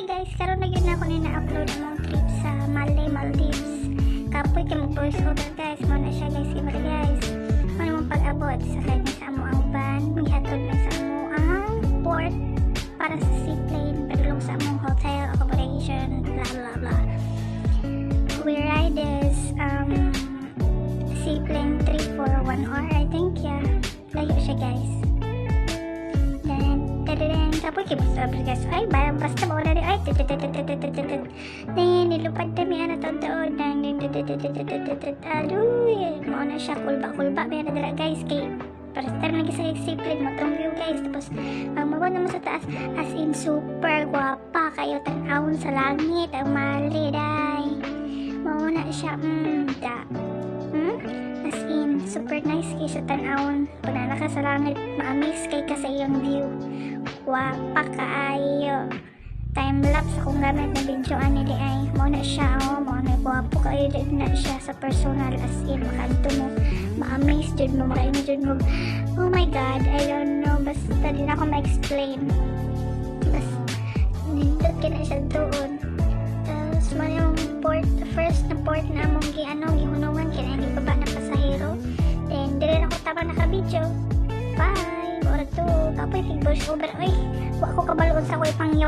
guys, karon na gyud na ako ni na-upload among trip sa Malay, Maldives. Kapoy kay mag voice over guys, mo na siya guys, iba guys. Ano mong pag-abot sa kanya sa amo ang van, mihatod na sa amo ang port para sa seaplane, padulong sa among hotel accommodation, blah blah blah. We ride this seaplane trip for 1 hour, I think, yeah. Layo siya guys. Tapos kibasa guys, ay basta mo na ay nilupad na may taon aluy mo na siya kulba may nadala guys kay para start lagi sa seaplane mo tong view guys. Tapos ang mababa naman sa taas, as in super guwapa kayo, tanawon sa langit ang mali day mo na siya as in super nice kay sa tanawon pag nalaka sa langit, ma-amaze kay ka sa iyong view. Wapa kaayo. Time lapse akong gamit na video nili ay mo na siya, mo na guwapo kayo din na siya sa personal, as in makanto mo, ma-amaze jud mo, makaini jud mo. Oh my god, I don't know, basta din ako ma-explain. Basta nindot kina siya doon. Tapos man yung port, first na port na among gihunungan kina hindi baba na pasahero. Then dire ako tama naka-video. Bye! Ora to, kapoy fig voice over. Oy, wa ko kabaloon sa ko'y pangyaw.